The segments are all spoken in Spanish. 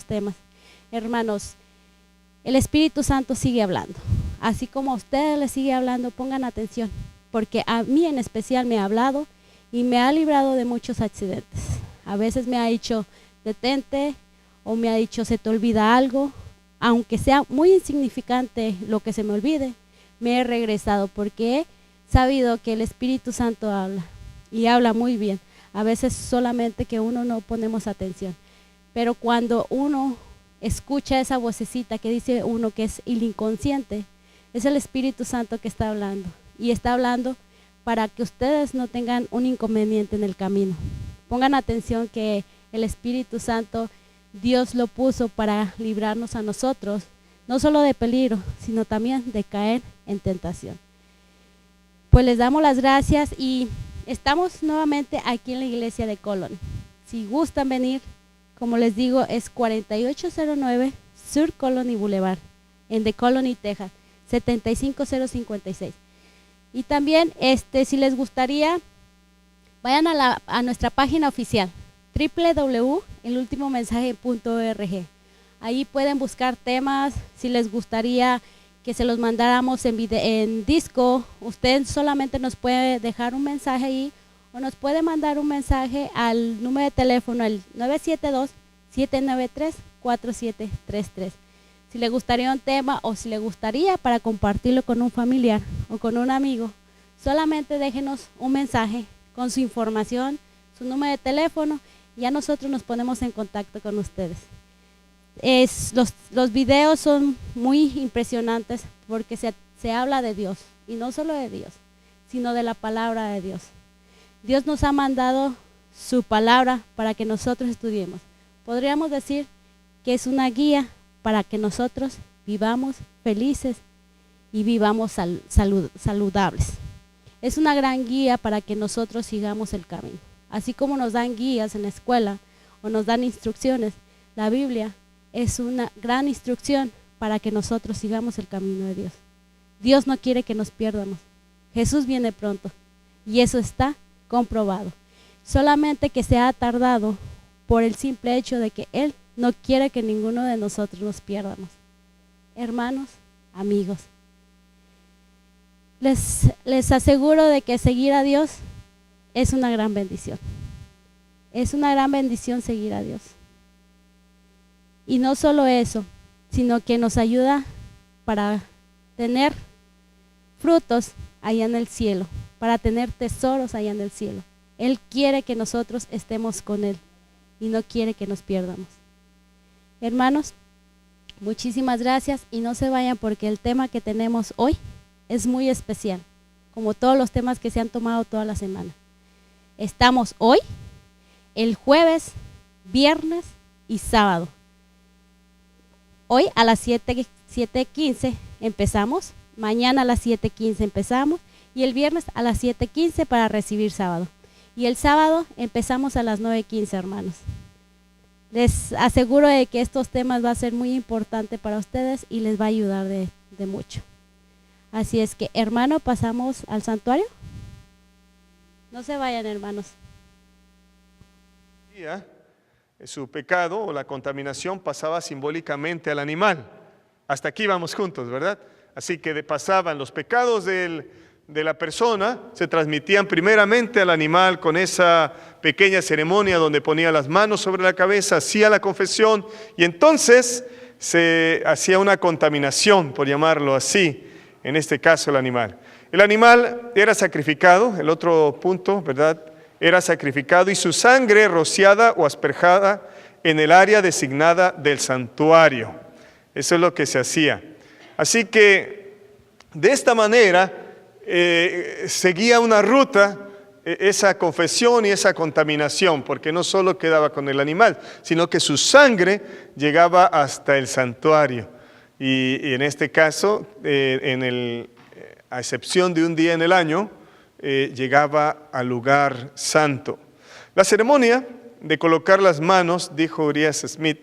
temas. Hermanos, el Espíritu Santo sigue hablando. Así como a ustedes les sigue hablando, pongan atención, porque a mí en especial me ha hablado y me ha librado de muchos accidentes. A veces me ha dicho, detente, o me ha dicho, se te olvida algo. Aunque sea muy insignificante lo que se me olvide, me he regresado porque he sabido que el Espíritu Santo habla y habla muy bien. A veces solamente que uno no ponemos atención, pero cuando uno escucha esa vocecita que dice uno que es el inconsciente, es el Espíritu Santo que está hablando, y está hablando para que ustedes no tengan un inconveniente en el camino. Pongan atención que el Espíritu Santo Dios lo puso para librarnos a nosotros, no solo de peligro, sino también de caer en tentación. Pues les damos las gracias y estamos nuevamente aquí en la iglesia de Colony. Si gustan venir, como les digo, es 4809 Sur Colony Boulevard, en The Colony, Texas, 75056. Y también, si les gustaría, vayan a nuestra página oficial, www.elultimomensaje.org. Ahí pueden buscar temas. Si les gustaría que se los mandáramos en disco, usted solamente nos puede dejar un mensaje ahí, o nos puede mandar un mensaje al número de teléfono, el 972-793-4733. Si le gustaría un tema o si le gustaría para compartirlo con un familiar o con un amigo, solamente déjenos un mensaje con su información, su número de teléfono, y ya nosotros nos ponemos en contacto con ustedes. Los videos son muy impresionantes porque se habla de Dios, y no solo de Dios, sino de la palabra de Dios. Dios nos ha mandado su palabra para que nosotros estudiemos. Podríamos decir que es una guía para que nosotros vivamos felices y vivamos saludables. Es una gran guía para que nosotros sigamos el camino. Así como nos dan guías en la escuela o nos dan instrucciones, la Biblia es una gran instrucción para que nosotros sigamos el camino de Dios. Dios no quiere que nos pierdamos. Jesús viene pronto y eso está comprobado. Solamente que se ha tardado por el simple hecho de que Él no quiere que ninguno de nosotros nos pierdamos. Hermanos, amigos, les aseguro de que seguir a Dios es una gran bendición. Es una gran bendición seguir a Dios. Y no solo eso, sino que nos ayuda para tener frutos allá en el cielo, para tener tesoros allá en el cielo. Él quiere que nosotros estemos con Él y no quiere que nos pierdamos. Hermanos, muchísimas gracias y no se vayan porque el tema que tenemos hoy es muy especial, como todos los temas que se han tomado toda la semana. Estamos hoy, el jueves, viernes y sábado. Hoy a las 7:15 empezamos, mañana a las 7:15 empezamos y el viernes a las 7:15 para recibir sábado. Y el sábado empezamos a las 9:15, hermanos. Les aseguro de que estos temas va a ser muy importante para ustedes y les va a ayudar de mucho. Así es que, hermano, pasamos al santuario. No se vayan, hermanos. Su pecado o la contaminación pasaba simbólicamente al animal. Hasta aquí vamos juntos, ¿verdad? Así que pasaban los pecados de la persona, se transmitían primeramente al animal con esa pequeña ceremonia donde ponía las manos sobre la cabeza, hacía la confesión y entonces se hacía una contaminación, por llamarlo así, en este caso el animal. El animal era sacrificado, el otro punto, ¿verdad? Era sacrificado y su sangre rociada o asperjada en el área designada del santuario. Eso es lo que se hacía. Así que de esta manera seguía una ruta esa confesión y esa contaminación, porque no solo quedaba con el animal, sino que su sangre llegaba hasta el santuario. Y en este caso, a excepción de un día en el año, llegaba al lugar santo. La ceremonia de colocar las manos, dijo Urias Smith,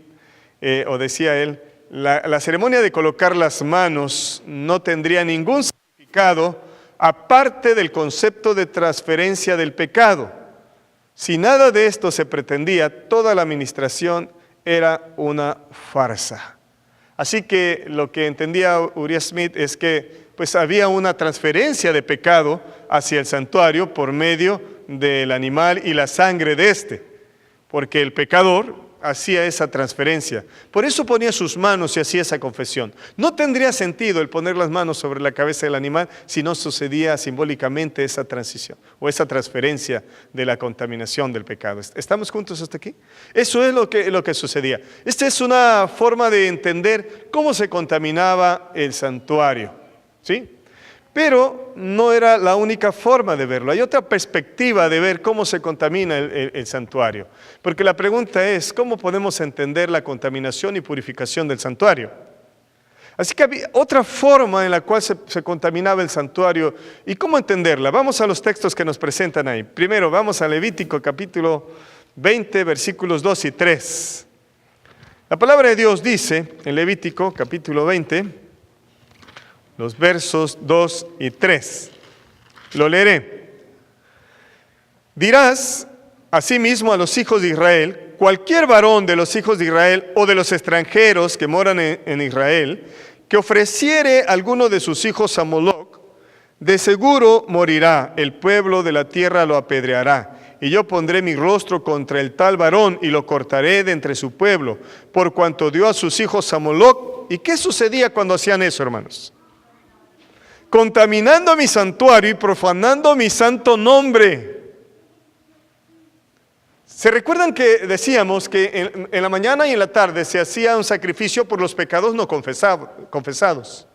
o decía él, la ceremonia de colocar las manos no tendría ningún significado aparte del concepto de transferencia del pecado. Si nada de esto se pretendía, toda la administración era una farsa. Así que lo que entendía Uriah Smith es que pues había una transferencia de pecado hacia el santuario por medio del animal y la sangre de este, porque el pecador hacía esa transferencia. Por eso ponía sus manos y hacía esa confesión. No tendría sentido el poner las manos sobre la cabeza del animal si no sucedía simbólicamente esa transición o esa transferencia de la contaminación del pecado. ¿Estamos juntos hasta aquí? Eso es lo que sucedía. Esta es una forma de entender cómo se contaminaba el santuario, ¿sí? Pero no era la única forma de verlo. Hay otra perspectiva de ver cómo se contamina el santuario. Porque la pregunta es, ¿cómo podemos entender la contaminación y purificación del santuario? Así que había otra forma en la cual se contaminaba el santuario. ¿Y cómo entenderla? Vamos a los textos que nos presentan ahí. Primero, vamos a Levítico capítulo 20, versículos 2 y 3. La palabra de Dios dice en Levítico capítulo 20, los versos 2 y 3. Lo leeré. Dirás asimismo a los hijos de Israel: cualquier varón de los hijos de Israel o de los extranjeros que moran en Israel, que ofreciere alguno de sus hijos a Moloc, de seguro morirá, el pueblo de la tierra lo apedreará. Y yo pondré mi rostro contra el tal varón y lo cortaré de entre su pueblo, por cuanto dio a sus hijos a Moloc. ¿Y qué sucedía cuando hacían eso, hermanos? Contaminando mi santuario y profanando mi santo nombre. ¿Se recuerdan que decíamos que en la mañana y en la tarde se hacía un sacrificio por los pecados no confesados?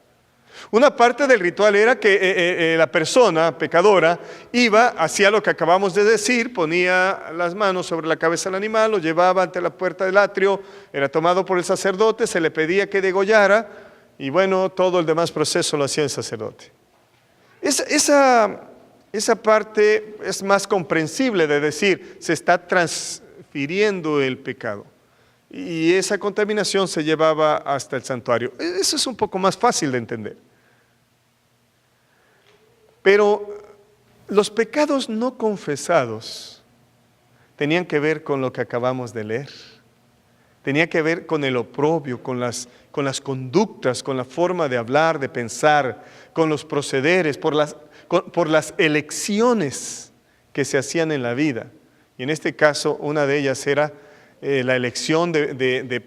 Una parte del ritual era que la persona pecadora iba, hacía lo que acabamos de decir, ponía las manos sobre la cabeza del animal, lo llevaba ante la puerta del atrio, era tomado por el sacerdote, se le pedía que degollara, y bueno, todo el demás proceso lo hacía el sacerdote. Esa parte es más comprensible de decir, se está transfiriendo el pecado. Y esa contaminación se llevaba hasta el santuario. Eso es un poco más fácil de entender. Pero los pecados no confesados tenían que ver con lo que acabamos de leer. Tenía que ver con el oprobio, con las conductas, con la forma de hablar, de pensar, con los procederes, por las elecciones que se hacían en la vida. Y en este caso, una de ellas era la elección de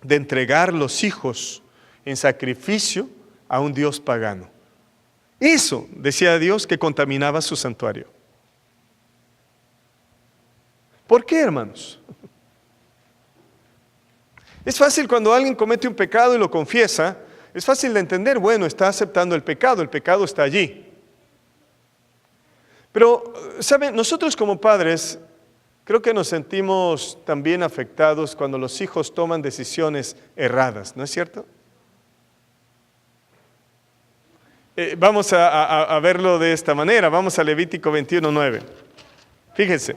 entregar los hijos en sacrificio a un Dios pagano. Eso, decía Dios, que contaminaba su santuario. ¿Por qué, hermanos? Es fácil cuando alguien comete un pecado y lo confiesa, es fácil de entender, bueno, está aceptando el pecado está allí. Pero, ¿saben? Nosotros como padres, creo que nos sentimos también afectados cuando los hijos toman decisiones erradas, ¿no es cierto? Vamos a verlo de esta manera, vamos a Levítico 21:9. Fíjense,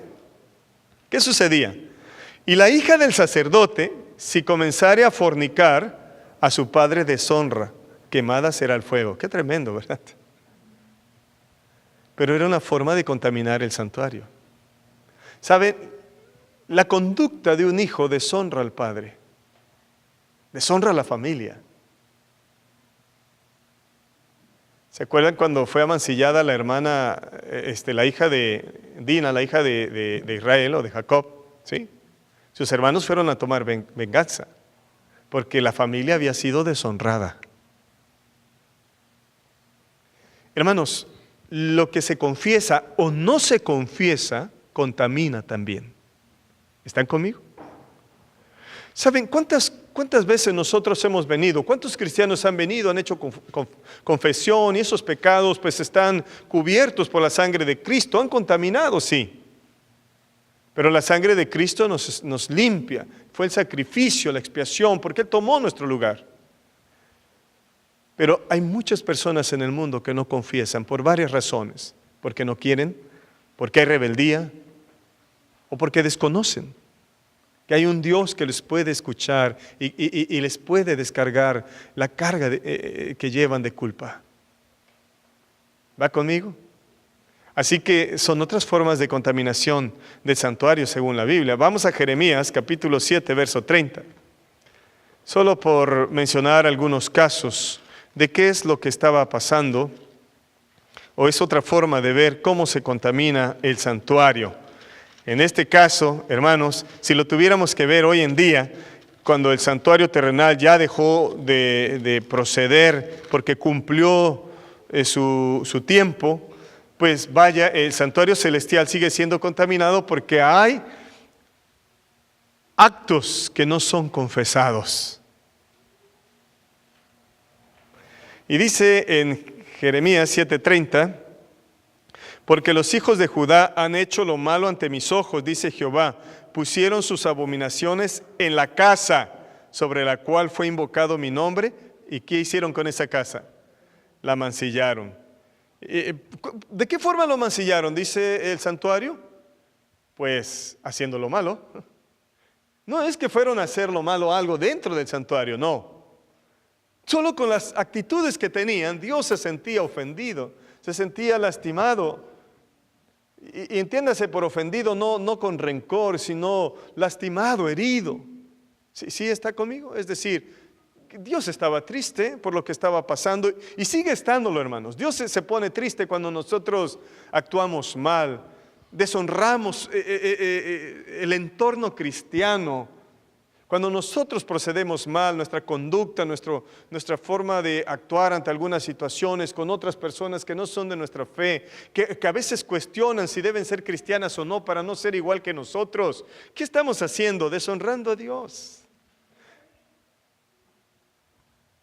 ¿qué sucedía? Y la hija del sacerdote, si comenzare a fornicar, a su padre deshonra, quemada será el fuego. Qué tremendo, ¿verdad? Pero era una forma de contaminar el santuario. ¿Saben? La conducta de un hijo deshonra al padre, deshonra a la familia. ¿Se acuerdan cuando fue amancillada la hermana, la hija de Dina, la hija de Israel o de Jacob? ¿Sí? Sus hermanos fueron a tomar venganza, porque la familia había sido deshonrada. Hermanos, lo que se confiesa o no se confiesa, contamina también. ¿Están conmigo? ¿Saben cuántas veces nosotros hemos venido? ¿Cuántos cristianos han venido, han hecho confesión y esos pecados pues están cubiertos por la sangre de Cristo? Han contaminado, sí. Pero la sangre de Cristo nos limpia. Fue el sacrificio, la expiación, porque Él tomó nuestro lugar. Pero hay muchas personas en el mundo que no confiesan por varias razones. Porque no quieren, porque hay rebeldía o porque desconocen que hay un Dios que les puede escuchar y les puede descargar la carga que llevan de culpa. ¿Va conmigo? Así que son otras formas de contaminación del santuario según la Biblia. Vamos a Jeremías capítulo 7, verso 30. Solo por mencionar algunos casos de qué es lo que estaba pasando, o es otra forma de ver cómo se contamina el santuario. En este caso, hermanos, si lo tuviéramos que ver hoy en día, cuando el santuario terrenal ya dejó de proceder porque cumplió su tiempo, pues vaya, el santuario celestial sigue siendo contaminado porque hay actos que no son confesados. Y dice en Jeremías 7:30, porque los hijos de Judá han hecho lo malo ante mis ojos, dice Jehová, pusieron sus abominaciones en la casa sobre la cual fue invocado mi nombre. ¿Y qué hicieron con esa casa? La mancillaron. ¿De qué forma lo mancillaron? Dice el santuario. Pues haciendo lo malo. No es que fueron a hacer lo malo algo dentro del santuario, no. Solo con las actitudes que tenían, Dios se sentía ofendido, se sentía lastimado. Y entiéndase por ofendido, no con rencor, sino lastimado, herido. ¿Sí está conmigo? Es decir, Dios estaba triste por lo que estaba pasando y sigue estándolo, hermanos. Dios se pone triste cuando nosotros actuamos mal, deshonramos el entorno cristiano. Cuando nosotros procedemos mal, nuestra conducta, nuestra forma de actuar ante algunas situaciones con otras personas que no son de nuestra fe, que a veces cuestionan si deben ser cristianas o no para no ser igual que nosotros. ¿Qué estamos haciendo? Deshonrando a Dios.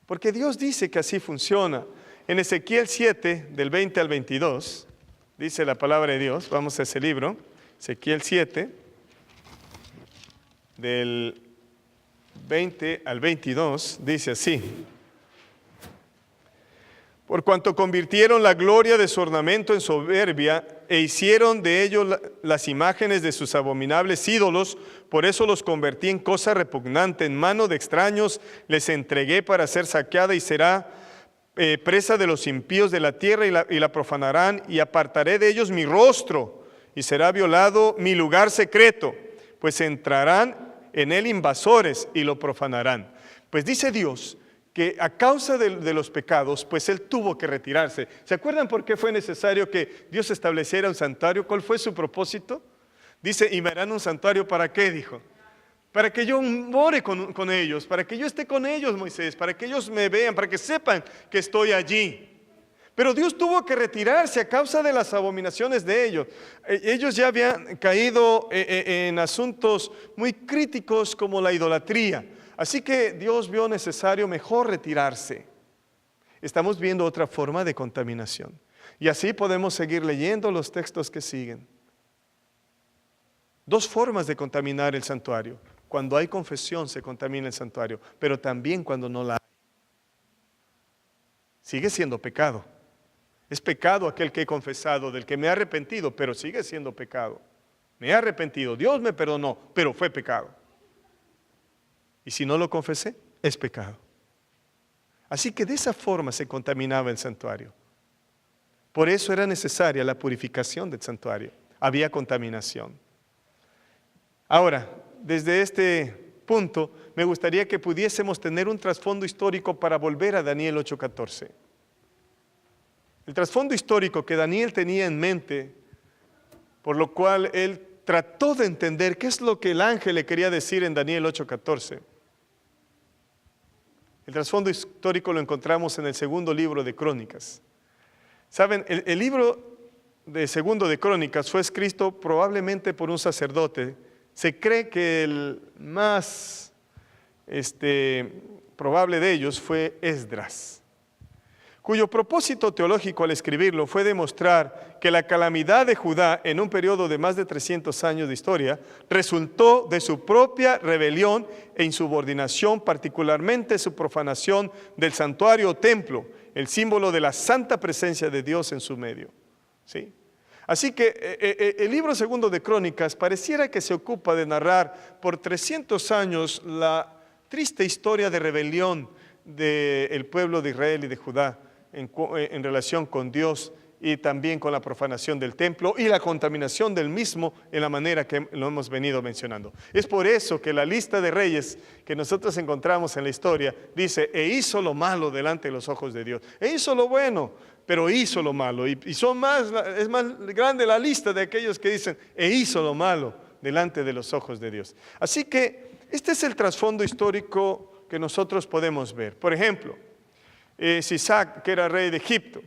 Porque Dios dice que así funciona. En Ezequiel 7, del 20 al 22, dice la palabra de Dios. Vamos a ese libro, Ezequiel 7, del 20 al 22, dice así: por cuanto convirtieron la gloria de su ornamento en soberbia e hicieron de ellos las imágenes de sus abominables ídolos, por eso los convertí en cosa repugnante, en mano de extraños les entregué para ser saqueada y será presa de los impíos de la tierra y la profanarán, y apartaré de ellos mi rostro y será violado mi lugar secreto, pues entrarán en él invasores y lo profanarán. Pues dice Dios que a causa de los pecados, pues Él tuvo que retirarse. ¿Se acuerdan por qué fue necesario que Dios estableciera un santuario? ¿Cuál fue su propósito? Dice, y me harán un santuario, ¿para qué? Dijo. Para que yo more con ellos, para que yo esté con ellos, Moisés, para que ellos me vean, para que sepan que estoy allí. Pero Dios tuvo que retirarse a causa de las abominaciones de ellos. Ellos ya habían caído en asuntos muy críticos como la idolatría. Así que Dios vio necesario mejor retirarse. Estamos viendo otra forma de contaminación. Y así podemos seguir leyendo los textos que siguen. Dos formas de contaminar el santuario. Cuando hay confesión se contamina el santuario, pero también cuando no la hay. Sigue siendo pecado. Es pecado aquel que he confesado, del que me he arrepentido, pero sigue siendo pecado. Me he arrepentido, Dios me perdonó, pero fue pecado. Y si no lo confesé, es pecado. Así que de esa forma se contaminaba el santuario. Por eso era necesaria la purificación del santuario. Había contaminación. Ahora, desde este punto, me gustaría que pudiésemos tener un trasfondo histórico para volver a Daniel 8:14. El trasfondo histórico que Daniel tenía en mente, por lo cual él trató de entender qué es lo que el ángel le quería decir en Daniel 8:14. El trasfondo histórico lo encontramos en el segundo libro de Crónicas. Saben, el libro de segundo de Crónicas fue escrito probablemente por un sacerdote. Se cree que el más probable de ellos fue Esdras, cuyo propósito teológico al escribirlo fue demostrar que la calamidad de Judá en un periodo de más de 300 años de historia resultó de su propia rebelión e insubordinación, particularmente su profanación del santuario o templo, el símbolo de la santa presencia de Dios en su medio. ¿Sí? Así que el libro segundo de Crónicas pareciera que se ocupa de narrar por 300 años la triste historia de rebelión del pueblo de Israel y de Judá en relación con Dios y también con la profanación del templo y la contaminación del mismo en la manera que lo hemos venido mencionando. Es por eso que la lista de reyes que nosotros encontramos en la historia dice, e hizo lo malo delante de los ojos de Dios, e hizo lo bueno, pero hizo lo malo. Y es más grande la lista de aquellos que dicen, e hizo lo malo delante de los ojos de Dios. Así que este es el trasfondo histórico que nosotros podemos ver. Por ejemplo, Sisac, que era rey de Egipto,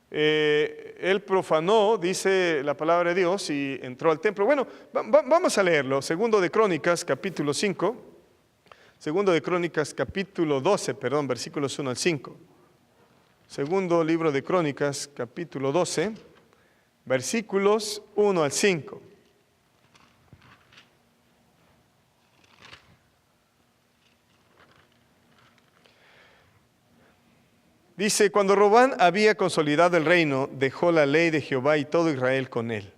él profanó, dice la palabra de Dios, y entró al templo. Bueno, vamos a leerlo. Segundo de Crónicas, capítulo 5. Segundo de Crónicas, capítulo 12, perdón, versículos 1 al 5. Segundo libro de Crónicas, capítulo 12, versículos 1 al 5. Dice, cuando Robán había consolidado el reino, dejó la ley de Jehová y todo Israel con él.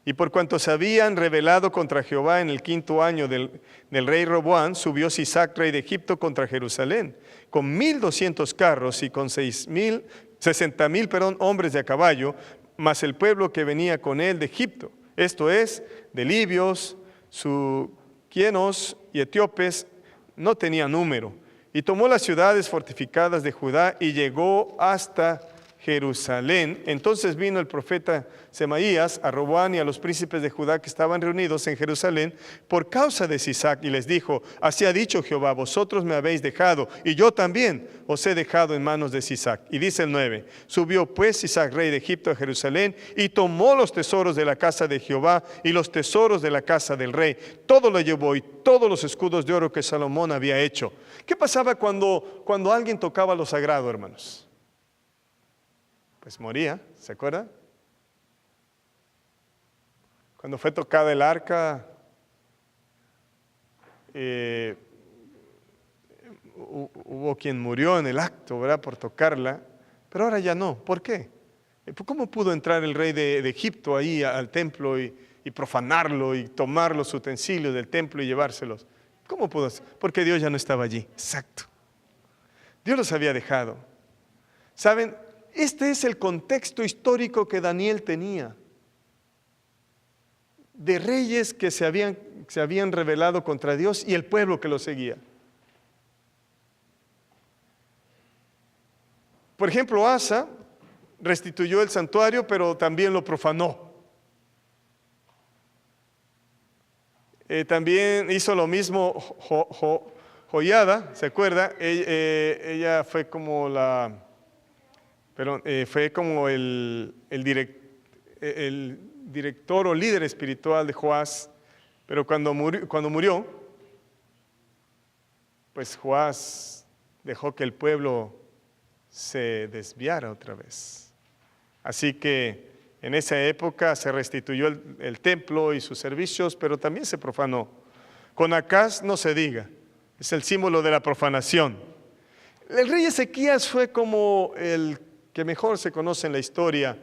Y por cuanto se habían rebelado contra Jehová en el 5º año del rey Roboam, subió Sisac, rey de Egipto, contra Jerusalén, con 1,200 carros y con 60,000 hombres de a caballo, más el pueblo que venía con él de Egipto, esto es, de libios, suquienos y etíopes, no tenía número. Y tomó las ciudades fortificadas de Judá y llegó hasta Jerusalén. Entonces vino el profeta Semaías a Roboam y a los príncipes de Judá que estaban reunidos en Jerusalén por causa de Sisac y les dijo, así ha dicho Jehová, vosotros me habéis dejado y yo también os he dejado en manos de Sisac. Y dice el 9, subió pues Sisac, rey de Egipto, a Jerusalén y tomó los tesoros de la casa de Jehová y los tesoros de la casa del rey. Todo lo llevó y todos los escudos de oro que Salomón había hecho. ¿Qué pasaba cuando alguien tocaba lo sagrado, hermanos? Pues moría, ¿se acuerda? Cuando fue tocada el arca, hubo quien murió en el acto, ¿verdad? Por tocarla, pero ahora ya no. ¿Por qué? ¿Cómo pudo entrar el rey de Egipto ahí al templo y profanarlo y tomar los utensilios del templo y llevárselos? ¿Cómo pudo hacer? Porque Dios ya no estaba allí. Exacto. Dios los había dejado. ¿Saben? Este es el contexto histórico que Daniel tenía. De reyes que se habían rebelado contra Dios y el pueblo que lo seguía. Por ejemplo, Asa restituyó el santuario, pero también lo profanó. También hizo lo mismo Joiada, ¿se acuerda? Ella fue como el director o líder espiritual de Joás, pero cuando murió, pues Joás dejó que el pueblo se desviara otra vez. Así que en esa época se restituyó el templo y sus servicios, pero también se profanó. Con Acaz no se diga, es el símbolo de la profanación. El rey Ezequías fue como el que mejor se conoce en la historia,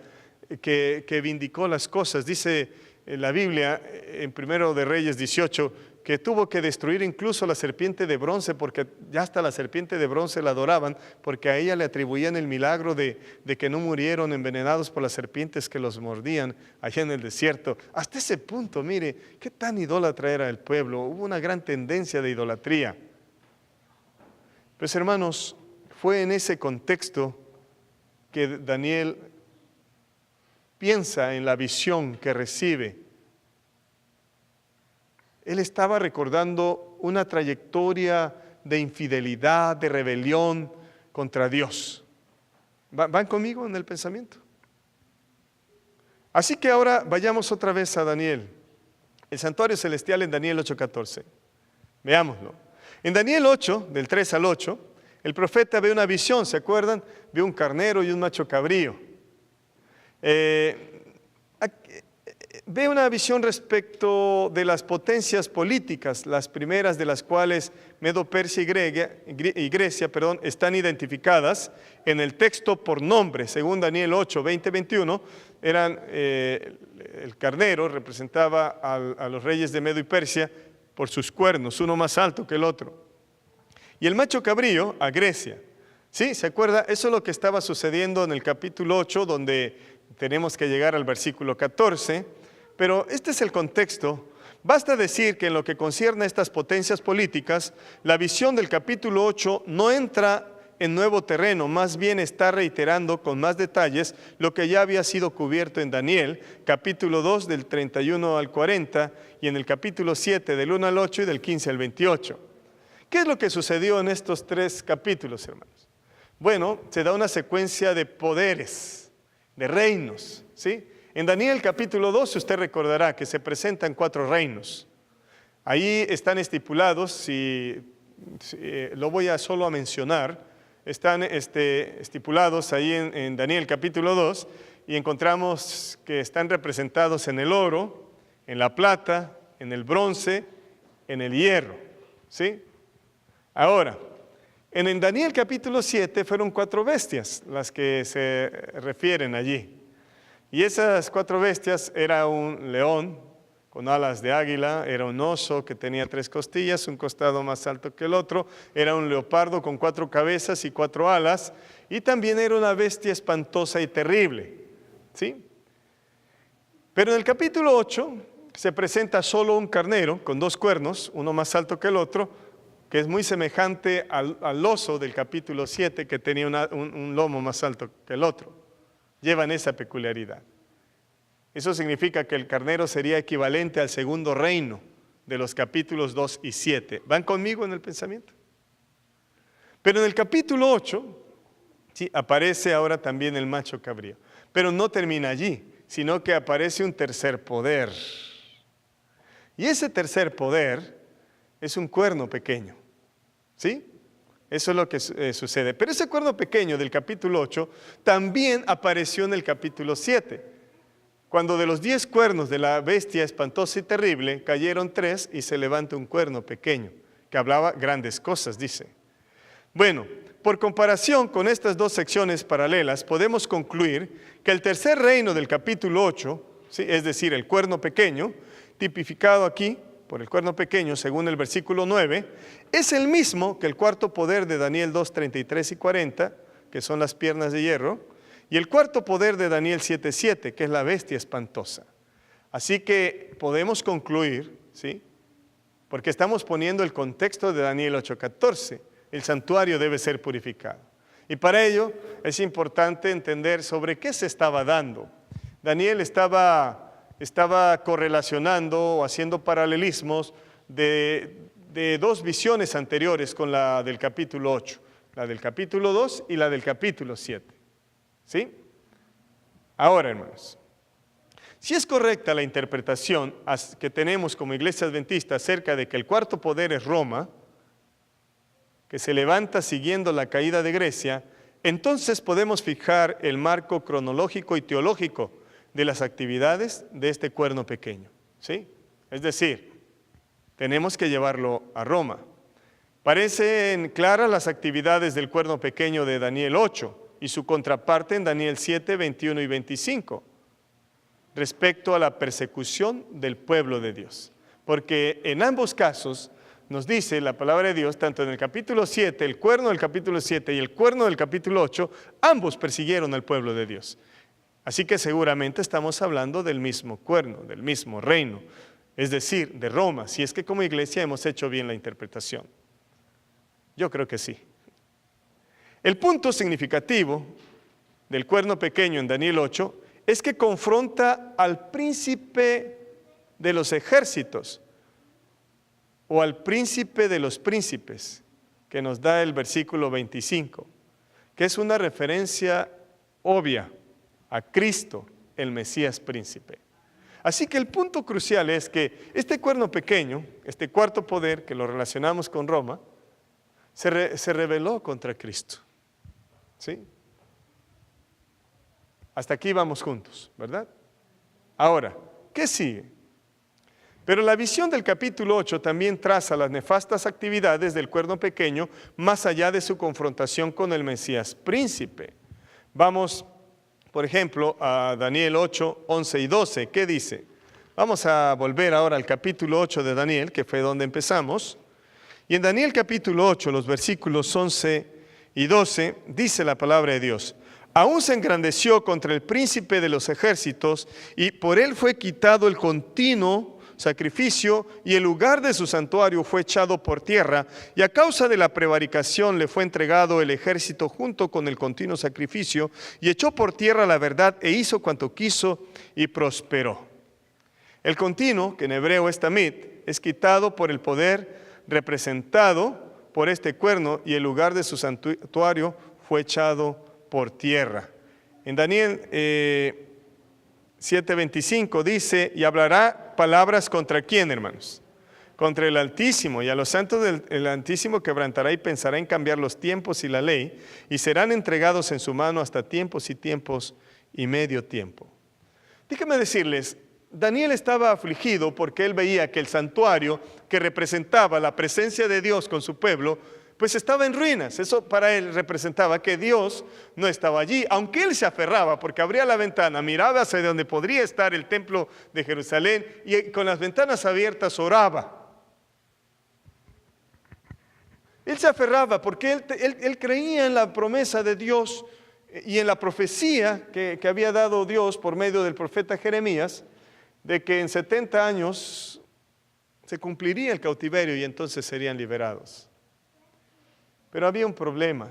que vindicó las cosas. Dice la Biblia en 1 de Reyes 18 que tuvo que destruir incluso la serpiente de bronce, porque ya hasta la serpiente de bronce la adoraban, porque a ella le atribuían el milagro de que no murieron envenenados por las serpientes que los mordían allá en el desierto. Hasta ese punto, mire, qué tan idólatra era el pueblo. Hubo una gran tendencia de idolatría. Pues hermanos, fue en ese contexto que Daniel piensa en la visión que recibe. Él estaba recordando una trayectoria de infidelidad, de rebelión contra Dios. ¿Van conmigo en el pensamiento? Así que ahora vayamos otra vez a Daniel. El santuario celestial en Daniel 8:14. Veámoslo. En Daniel 8, del 3 al 8, el profeta ve una visión, ¿se acuerdan? Ve un carnero y un macho cabrío. Ve una visión respecto de las potencias políticas, las primeras de las cuales Medo, Persia y Grecia están identificadas en el texto por nombre. Según Daniel 8, 20, 21, el carnero representaba a los reyes de Medo y Persia por sus cuernos, uno más alto que el otro. Y el macho cabrío a Grecia. ¿Sí? ¿Se acuerda? Eso es lo que estaba sucediendo en el capítulo 8, donde tenemos que llegar al versículo 14, pero este es el contexto. Basta decir que en lo que concierne a estas potencias políticas, la visión del capítulo 8 no entra en nuevo terreno, más bien está reiterando con más detalles lo que ya había sido cubierto en Daniel, capítulo 2 del 31 al 40 y en el capítulo 7 del 1 al 8 y del 15 al 28. ¿Qué es lo que sucedió en estos 3 capítulos, hermanos? Bueno, se da una secuencia de poderes, de reinos, ¿sí? En Daniel capítulo 2 usted recordará que se presentan 4 reinos. Ahí están estipulados, lo voy a solo a mencionar, están estipulados ahí en Daniel capítulo 2 y encontramos que están representados en el oro, en la plata, en el bronce, en el hierro, ¿sí? Ahora, en Daniel capítulo 7 fueron 4 bestias las que se refieren allí. Y esas 4 bestias era un león con alas de águila, era un oso que tenía 3 costillas, un costado más alto que el otro, era un leopardo con 4 cabezas y 4 alas, y también era una bestia espantosa y terrible, ¿sí? Pero en el capítulo 8 se presenta solo un carnero con 2 cuernos, uno más alto que el otro, que es muy semejante al oso del capítulo 7 que tenía un lomo más alto que el otro. Llevan esa peculiaridad. Eso significa que el carnero sería equivalente al segundo reino de los capítulos 2 y 7. ¿Van conmigo en el pensamiento? Pero en el capítulo 8, sí, aparece ahora también el macho cabrío. Pero no termina allí, sino que aparece un tercer poder. Y ese tercer poder es un cuerno pequeño, ¿sí? Eso es lo que sucede. Pero ese cuerno pequeño del capítulo 8 también apareció en el capítulo 7. Cuando de los 10 cuernos de la bestia espantosa y terrible, cayeron 3 y se levanta un cuerno pequeño, que hablaba grandes cosas, dice. Bueno, por comparación con estas 2 secciones paralelas, podemos concluir que el tercer reino del capítulo 8, ¿sí?, es decir, el cuerno pequeño, tipificado aquí por el cuerno pequeño, según el versículo 9, es el mismo que el cuarto poder de Daniel 2, 33 y 40, que son las piernas de hierro, y el cuarto poder de Daniel 7, 7, que es la bestia espantosa. Así que podemos concluir, ¿sí?, porque estamos poniendo el contexto de Daniel 8, 14, el santuario debe ser purificado. Y para ello es importante entender sobre qué se estaba dando. Daniel estaba correlacionando o haciendo paralelismos de 2 visiones anteriores con la del capítulo 8, la del capítulo 2 y la del capítulo 7. ¿Sí? Ahora, hermanos, si es correcta la interpretación que tenemos como Iglesia Adventista acerca de que el cuarto poder es Roma, que se levanta siguiendo la caída de Grecia, entonces podemos fijar el marco cronológico y teológico de las actividades de este cuerno pequeño, ¿sí? Es decir, tenemos que llevarlo a Roma. Parecen claras las actividades del cuerno pequeño de Daniel 8 y su contraparte en Daniel 7, 21 y 25, respecto a la persecución del pueblo de Dios. Porque en ambos casos nos dice la palabra de Dios, tanto en el capítulo 7, el cuerno del capítulo 7 y el cuerno del capítulo 8, ambos persiguieron al pueblo de Dios. Así que seguramente estamos hablando del mismo cuerno, del mismo reino, es decir, de Roma, si es que como iglesia hemos hecho bien la interpretación. Yo creo que sí. El punto significativo del cuerno pequeño en Daniel 8 es que confronta al príncipe de los ejércitos o al príncipe de los príncipes que nos da el versículo 25, que es una referencia obvia a Cristo, el Mesías príncipe. Así que el punto crucial es que este cuerno pequeño, este cuarto poder que lo relacionamos con Roma, se rebeló contra Cristo. ¿Sí? Hasta aquí vamos juntos, ¿verdad? Ahora, ¿qué sigue? Pero la visión del capítulo 8 también traza las nefastas actividades del cuerno pequeño más allá de su confrontación con el Mesías príncipe. Vamos, por ejemplo, a Daniel 8, 11 y 12. ¿Qué dice? Vamos a volver ahora al capítulo 8 de Daniel, que fue donde empezamos. Y en Daniel capítulo 8, los versículos 11 y 12, dice la palabra de Dios: Aún se engrandeció contra el príncipe de los ejércitos, y por él fue quitado el continuo sacrificio, y el lugar de su santuario fue echado por tierra, y a causa de la prevaricación le fue entregado el ejército junto con el continuo sacrificio, y echó por tierra la verdad, e hizo cuanto quiso, y prosperó. El continuo, que en hebreo es tamid, es quitado por el poder representado por este cuerno, y el lugar de su santuario fue echado por tierra. En Daniel 7:25 dice, y hablará palabras contra quién, hermanos, contra el Altísimo, y a los santos del Altísimo quebrantará y pensará en cambiar los tiempos y la ley, y serán entregados en su mano hasta tiempos y tiempos y medio tiempo. Déjenme decirles, Daniel estaba afligido porque él veía que el santuario que representaba la presencia de Dios con su pueblo, pues estaba en ruinas. Eso para él representaba que Dios no estaba allí, aunque él se aferraba, porque abría la ventana, miraba hacia donde podría estar el templo de Jerusalén, y con las ventanas abiertas oraba. Él se aferraba porque él creía en la promesa de Dios y en la profecía que había dado Dios por medio del profeta Jeremías, de que en 70 años se cumpliría el cautiverio y entonces serían liberados. Pero había un problema.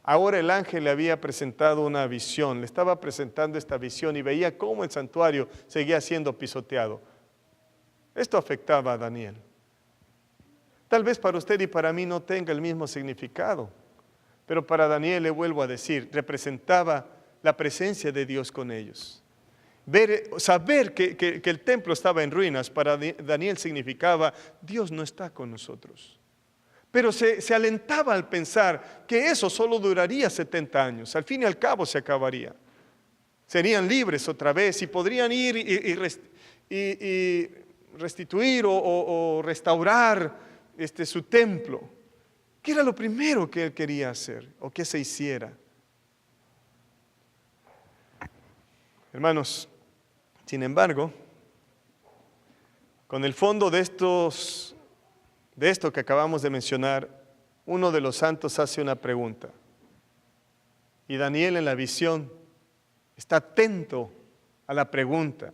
Ahora el ángel le había presentado una visión, le estaba presentando esta visión y veía cómo el santuario seguía siendo pisoteado. Esto afectaba a Daniel. Tal vez para usted y para mí no tenga el mismo significado, pero para Daniel, le vuelvo a decir, representaba la presencia de Dios con ellos. Saber que el templo estaba en ruinas, para Daniel significaba, Dios no está con nosotros. Pero se alentaba al pensar que eso solo duraría 70 años, al fin y al cabo se acabaría. Serían libres otra vez y podrían ir y restituir o restaurar su templo, que era lo primero que él quería hacer o que se hiciera. Hermanos, sin embargo, con el fondo de esto que acabamos de mencionar, uno de los santos hace una pregunta. Y Daniel en la visión está atento a la pregunta.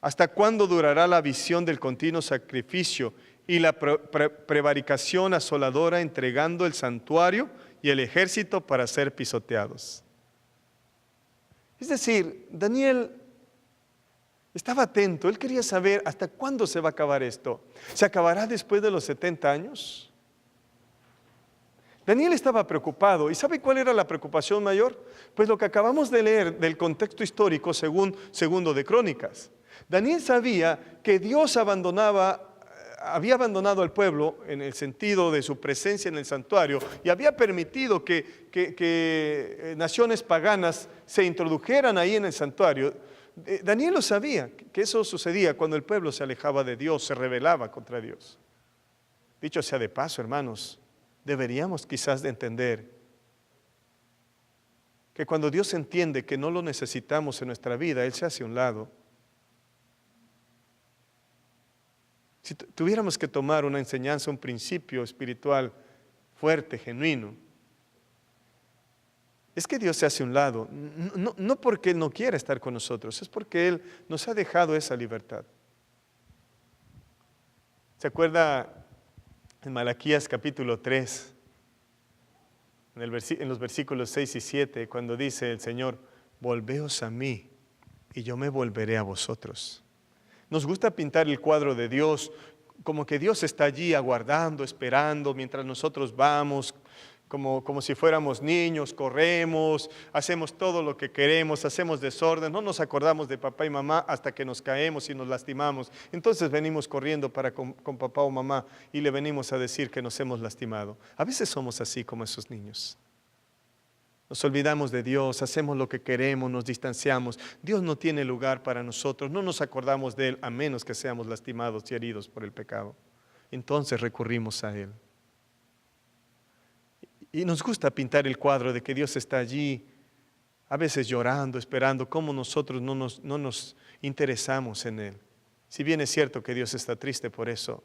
¿Hasta cuándo durará la visión del continuo sacrificio y la prevaricación asoladora, entregando el santuario y el ejército para ser pisoteados? Es decir, Daniel estaba atento, él quería saber hasta cuándo se va a acabar esto. ¿Se acabará después de los 70 años? Daniel estaba preocupado. ¿Y sabe cuál era la preocupación mayor? Pues lo que acabamos de leer del contexto histórico según Segundo de Crónicas. Daniel sabía que Dios había abandonado al pueblo en el sentido de su presencia en el santuario y había permitido que naciones paganas se introdujeran ahí en el santuario. Daniel lo sabía, que eso sucedía cuando el pueblo se alejaba de Dios, se rebelaba contra Dios. Dicho sea de paso, hermanos, deberíamos quizás de entender que cuando Dios entiende que no lo necesitamos en nuestra vida, Él se hace a un lado. Si tuviéramos que tomar una enseñanza, un principio espiritual fuerte, genuino, es que Dios se hace a un lado, no porque Él no quiera estar con nosotros, es porque Él nos ha dejado esa libertad. ¿Se acuerda en Malaquías capítulo 3, en los versículos 6 y 7, cuando dice el Señor, volveos a mí y yo me volveré a vosotros? Nos gusta pintar el cuadro de Dios como que Dios está allí aguardando, esperando, mientras nosotros vamos, como si fuéramos niños, corremos, hacemos todo lo que queremos, hacemos desorden, no nos acordamos de papá y mamá hasta que nos caemos y nos lastimamos. Entonces venimos corriendo con papá o mamá y le venimos a decir que nos hemos lastimado. A veces somos así como esos niños. Nos olvidamos de Dios, hacemos lo que queremos, nos distanciamos. Dios no tiene lugar para nosotros, no nos acordamos de Él a menos que seamos lastimados y heridos por el pecado. Entonces recurrimos a Él. Y nos gusta pintar el cuadro de que Dios está allí, a veces llorando, esperando, cómo nosotros no nos interesamos en Él. Si bien es cierto que Dios está triste por eso,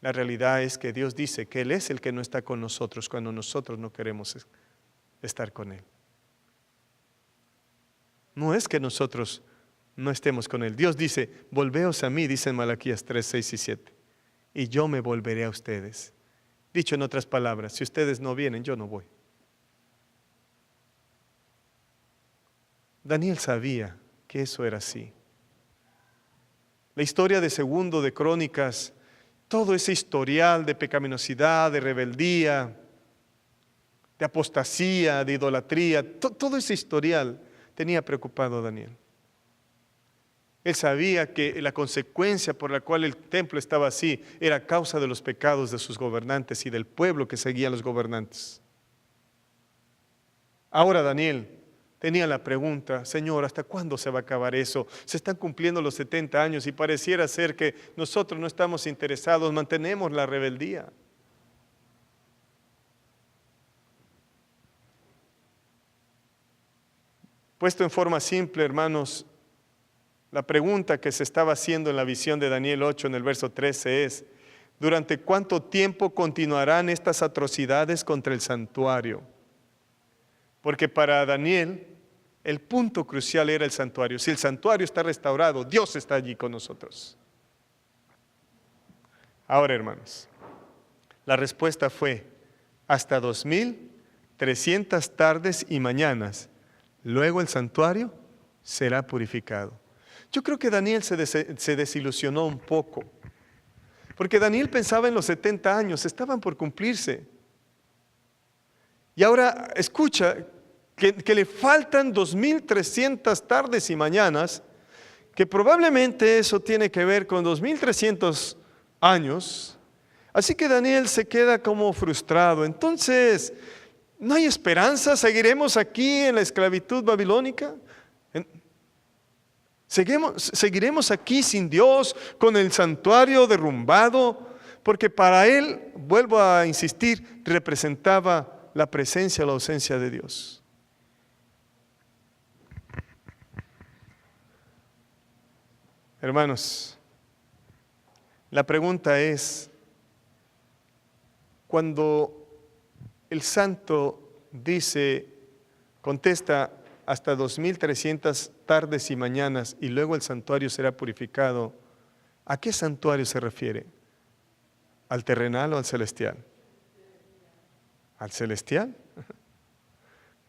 la realidad es que Dios dice que Él es el que no está con nosotros cuando nosotros no queremos estar con Él. No es que nosotros no estemos con Él. Dios dice, volveos a mí, dice en Malaquías 3, 6 y 7, y yo me volveré a ustedes. Dicho en otras palabras, si ustedes no vienen, yo no voy. Daniel sabía que eso era así. La historia de Segundo de Crónicas, todo ese historial de pecaminosidad, de rebeldía, de apostasía, de idolatría, todo ese historial tenía preocupado a Daniel. Él sabía que la consecuencia por la cual el templo estaba así era a causa de los pecados de sus gobernantes y del pueblo que seguía a los gobernantes. Ahora Daniel tenía la pregunta, Señor, ¿hasta cuándo se va a acabar eso? Se están cumpliendo los 70 años y pareciera ser que nosotros no estamos interesados, mantenemos la rebeldía. Puesto en forma simple, hermanos, la pregunta que se estaba haciendo en la visión de Daniel 8 en el verso 13 es, ¿durante cuánto tiempo continuarán estas atrocidades contra el santuario? Porque para Daniel el punto crucial era el santuario. Si el santuario está restaurado, Dios está allí con nosotros. Ahora, hermanos, la respuesta fue hasta 2300 tardes y mañanas. Luego el santuario será purificado. Yo creo que Daniel se desilusionó un poco, porque Daniel pensaba en los 70 años, estaban por cumplirse. Y ahora escucha que le faltan 2300 tardes y mañanas, que probablemente eso tiene que ver con 2300 años. Así que Daniel se queda como frustrado. Entonces, ¿no hay esperanza? ¿Seguiremos aquí en la esclavitud babilónica? ¿Seguiremos aquí sin Dios, con el santuario derrumbado? Porque para él, vuelvo a insistir, representaba la presencia o la ausencia de Dios. Hermanos, la pregunta es, cuando el santo contesta hasta 2300 tardes y mañanas y luego el santuario será purificado, ¿a qué santuario se refiere? ¿Al terrenal o al celestial? ¿Al celestial?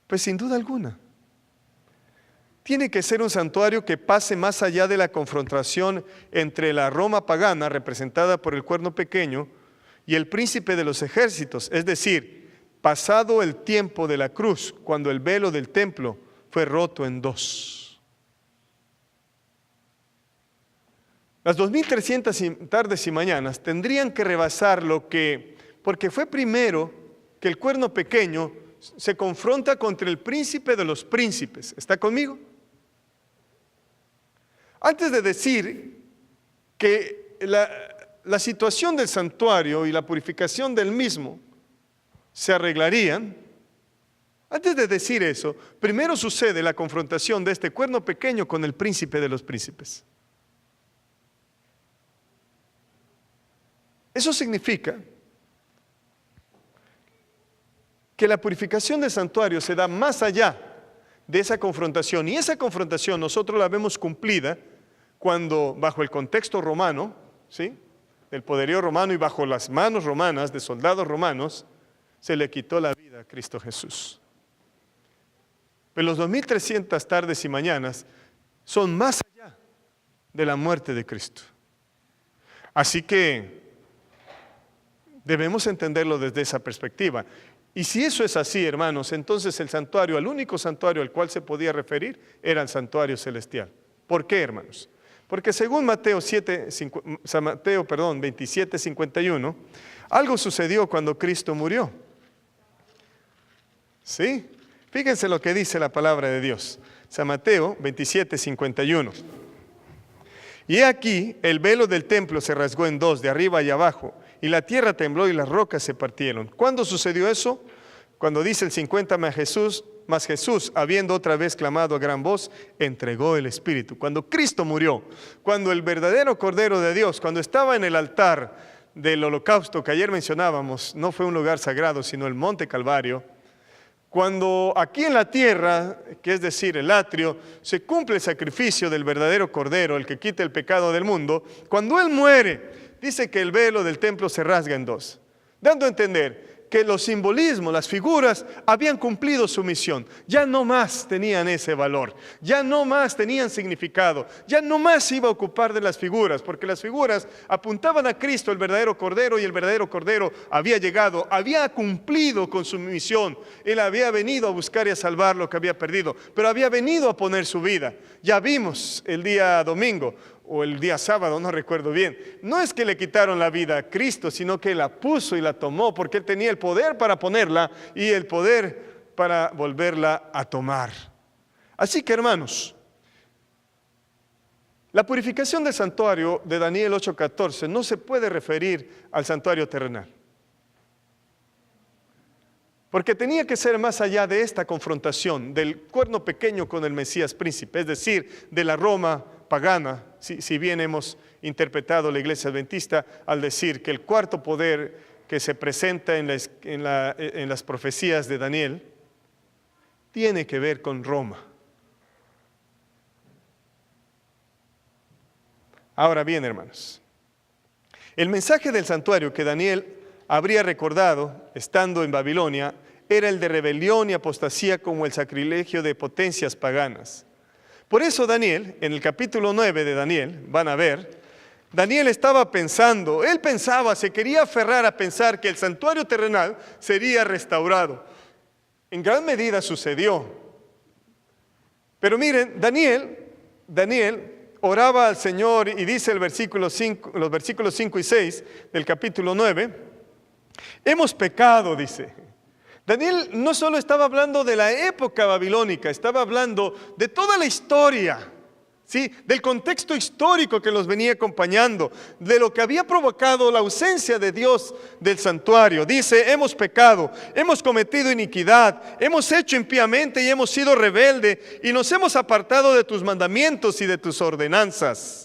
Pues sin duda alguna. Tiene que ser un santuario que pase más allá de la confrontación entre la Roma pagana, representada por el cuerno pequeño, y el príncipe de los ejércitos, es decir, pasado el tiempo de la cruz, cuando el velo del templo fue roto en dos. Las 2300 tardes y mañanas tendrían que rebasar porque fue primero que el cuerno pequeño se confronta contra el príncipe de los príncipes. ¿Está conmigo? Antes de decir que la situación del santuario y la purificación del mismo se arreglarían, antes de decir eso, primero sucede la confrontación de este cuerno pequeño con el príncipe de los príncipes. Eso significa que la purificación del santuario se da más allá de esa confrontación. Y esa confrontación nosotros la vemos cumplida cuando, bajo el contexto romano, ¿sí?, del poderío romano y bajo las manos romanas de soldados romanos, se le quitó la vida a Cristo Jesús. Pero los 2300 tardes y mañanas son más allá de la muerte de Cristo. Así que debemos entenderlo desde esa perspectiva. Y si eso es así, hermanos, entonces el santuario, el único santuario al cual se podía referir, era el santuario celestial. ¿Por qué, hermanos? Porque según Mateo 27:51, algo sucedió cuando Cristo murió. ¿Sí? Fíjense lo que dice la palabra de Dios. San Mateo 27:51. Y he aquí, el velo del templo se rasgó en dos, de arriba y abajo, y la tierra tembló y las rocas se partieron. ¿Cuándo sucedió eso? Cuando dice el 50, más Jesús, habiendo otra vez clamado a gran voz, entregó el Espíritu. Cuando Cristo murió, cuando el verdadero Cordero de Dios, cuando estaba en el altar del holocausto que ayer mencionábamos, no fue un lugar sagrado, sino el monte Calvario, Cuando aquí en la tierra, que es decir, el atrio, se cumple el sacrificio del verdadero Cordero, el que quita el pecado del mundo, cuando Él muere, dice que el velo del templo se rasga en dos, dando a entender que los simbolismos, las figuras, habían cumplido su misión. Ya no más tenían ese valor, ya no más tenían significado, ya no más se iba a ocupar de las figuras, porque las figuras apuntaban a Cristo, el verdadero Cordero, y el verdadero Cordero había llegado, había cumplido con su misión. Él había venido a buscar y a salvar lo que había perdido, pero había venido a poner su vida. Ya vimos el día domingo, o el día sábado, no recuerdo bien, no es que le quitaron la vida a Cristo, sino que la puso y la tomó, porque Él tenía el poder para ponerla y el poder para volverla a tomar. Así que, hermanos, la purificación del santuario de Daniel 8:14 no se puede referir al santuario terrenal, porque tenía que ser más allá de esta confrontación del cuerno pequeño con el Mesías príncipe, es decir, de la Roma pagana, si bien hemos interpretado la Iglesia Adventista al decir que el cuarto poder que se presenta en las profecías de Daniel tiene que ver con Roma. Ahora bien, hermanos, el mensaje del santuario que Daniel habría recordado estando en Babilonia era el de rebelión y apostasía como el sacrilegio de potencias paganas. Por eso Daniel, en el capítulo 9 de Daniel, van a ver, Daniel estaba pensando, él pensaba, se quería aferrar a pensar que el santuario terrenal sería restaurado. En gran medida sucedió. Pero miren, Daniel oraba al Señor y dice los versículos 5 y 6 del capítulo 9, hemos pecado, dice. Daniel no solo estaba hablando de la época babilónica, estaba hablando de toda la historia, ¿sí? Del contexto histórico que los venía acompañando, de lo que había provocado la ausencia de Dios del santuario. Dice, hemos pecado, hemos cometido iniquidad, hemos hecho impíamente y hemos sido rebeldes y nos hemos apartado de tus mandamientos y de tus ordenanzas.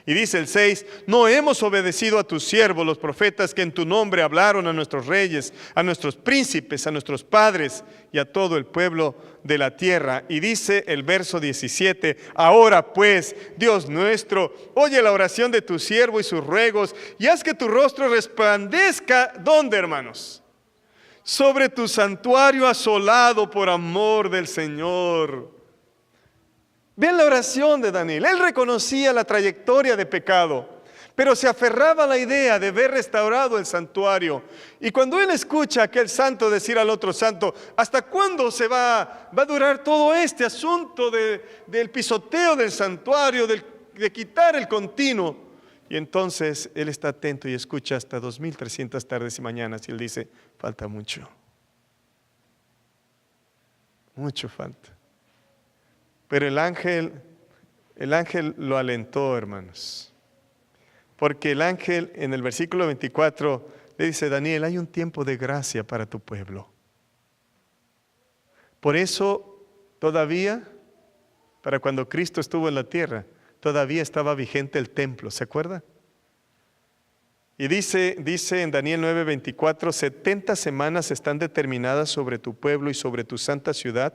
Y dice el 6, no hemos obedecido a tus siervos, los profetas que en tu nombre hablaron a nuestros reyes, a nuestros príncipes, a nuestros padres y a todo el pueblo de la tierra. Y dice el verso 17, ahora pues, Dios nuestro, oye la oración de tu siervo y sus ruegos y haz que tu rostro resplandezca, ¿dónde, hermanos? Sobre tu santuario asolado por amor del Señor. Vean la oración de Daniel. Él reconocía la trayectoria de pecado, pero se aferraba a la idea de ver restaurado el santuario. Y cuando él escucha a aquel santo decir al otro santo, ¿hasta cuándo va a durar todo este asunto del pisoteo del santuario, de quitar el continuo? Y entonces él está atento y escucha hasta 2300 tardes y mañanas y él dice, falta mucho. Mucho falta. Pero el ángel lo alentó, hermanos. Porque el ángel en el versículo 24 le dice, Daniel, hay un tiempo de gracia para tu pueblo. Por eso todavía, para cuando Cristo estuvo en la tierra, todavía estaba vigente el templo, ¿se acuerda? Y dice en Daniel 9:24, 70 semanas están determinadas sobre tu pueblo y sobre tu santa ciudad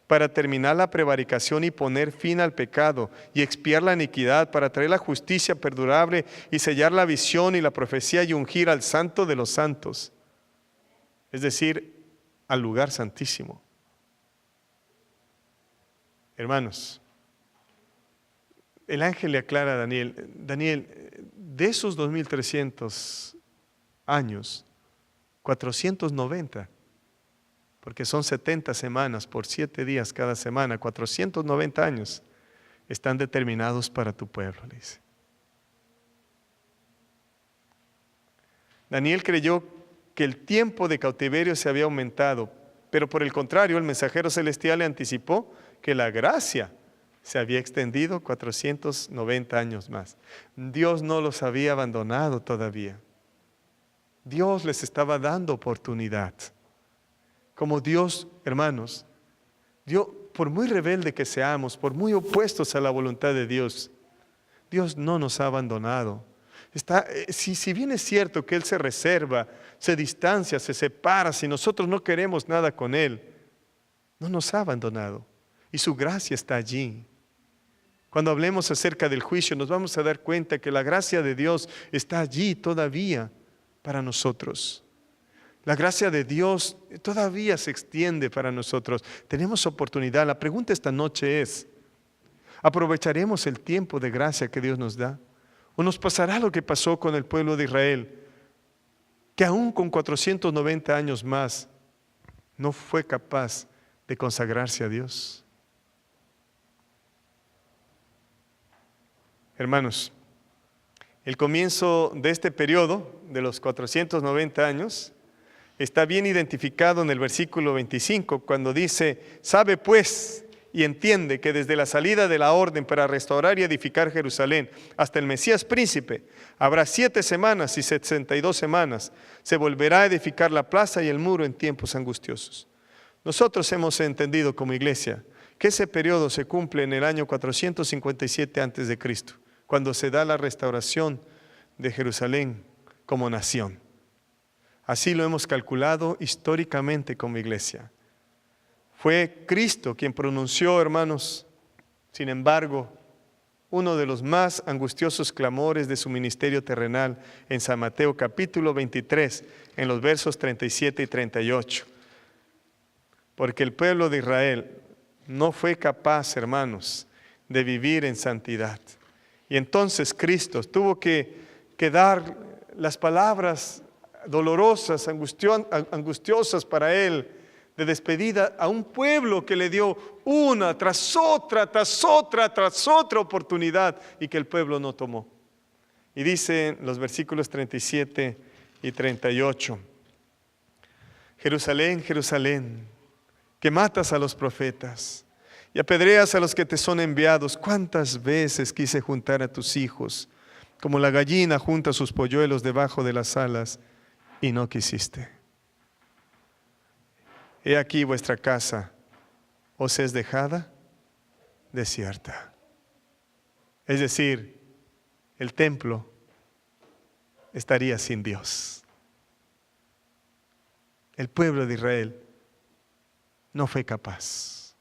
para terminar la prevaricación y poner fin al pecado y expiar la iniquidad, para traer la justicia perdurable y sellar la visión y la profecía y ungir al santo de los santos, es decir, al lugar santísimo. Hermanos, el ángel le aclara a Daniel, de esos 2300 años, 490, porque son 70 semanas por 7 días cada semana, 490 años están determinados para tu pueblo, le dice. Daniel creyó que el tiempo de cautiverio se había aumentado, pero por el contrario, el mensajero celestial le anticipó que la gracia se había extendido 490 años más. Dios no los había abandonado todavía. Dios les estaba dando oportunidad. Como Dios, hermanos, Dios, por muy rebelde que seamos, por muy opuestos a la voluntad de Dios, Dios no nos ha abandonado. Si bien es cierto que Él se reserva, se distancia, se separa, si nosotros no queremos nada con Él, no nos ha abandonado y su gracia está allí. Cuando hablemos acerca del juicio, nos vamos a dar cuenta que la gracia de Dios está allí todavía para nosotros. La gracia de Dios todavía se extiende para nosotros. Tenemos oportunidad. La pregunta esta noche es, ¿aprovecharemos el tiempo de gracia que Dios nos da? ¿O nos pasará lo que pasó con el pueblo de Israel, que aún con 490 años más no fue capaz de consagrarse a Dios? Hermanos, el comienzo de este periodo, de los 490 años, está bien identificado en el versículo 25, cuando dice, sabe pues y entiende que desde la salida de la orden para restaurar y edificar Jerusalén hasta el Mesías príncipe, habrá 7 semanas y 62 semanas, se volverá a edificar la plaza y el muro en tiempos angustiosos. Nosotros hemos entendido como iglesia que ese periodo se cumple en el año 457 a.C., cuando se da la restauración de Jerusalén como nación. Así lo hemos calculado históricamente como iglesia. Fue Cristo quien pronunció, hermanos, sin embargo, uno de los más angustiosos clamores de su ministerio terrenal en San Mateo capítulo 23, en los versos 37 y 38. Porque el pueblo de Israel no fue capaz, hermanos, de vivir en santidad. Y entonces Cristo tuvo que dar las palabras dolorosas, angustiosas para Él, de despedida a un pueblo que le dio una tras otra oportunidad y que el pueblo no tomó. Y dice en los versículos 37 y 38, Jerusalén, Jerusalén, que matas a los profetas y apedreas a los que te son enviados, ¿cuántas veces quise juntar a tus hijos, como la gallina junta sus polluelos debajo de las alas, y no quisiste? He aquí vuestra casa os es dejada desierta. Es decir, el templo estaría sin Dios. El pueblo de Israel no fue capaz.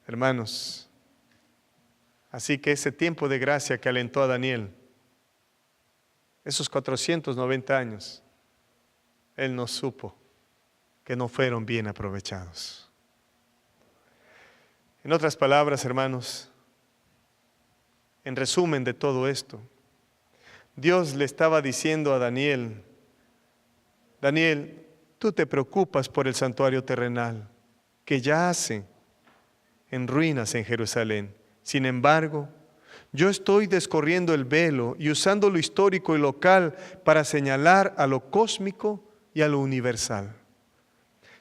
Hermanos, así que ese tiempo de gracia que alentó a Daniel, esos 490 años, él no supo que no fueron bien aprovechados. En otras palabras, hermanos, en resumen de todo esto, Dios le estaba diciendo a Daniel, Daniel, tú te preocupas por el santuario terrenal, que yace en ruinas en Jerusalén. Sin embargo, yo estoy descorriendo el velo y usando lo histórico y local para señalar a lo cósmico y a lo universal.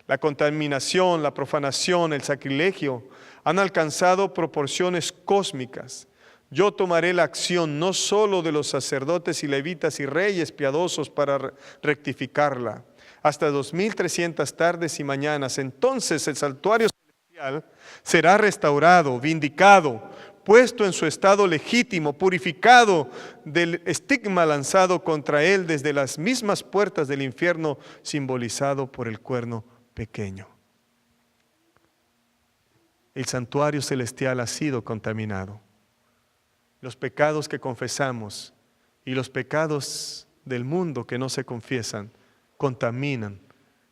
La contaminación, la profanación, el sacrilegio han alcanzado proporciones cósmicas. Yo tomaré la acción no solo de los sacerdotes y levitas y reyes piadosos para rectificarla. Hasta 2300 tardes y mañanas, entonces el santuario celestial será restaurado, vindicado, puesto en su estado legítimo, purificado del estigma lanzado contra él desde las mismas puertas del infierno, simbolizado por el cuerno pequeño. El santuario celestial ha sido contaminado. Los pecados que confesamos y los pecados del mundo que no se confiesan contaminan.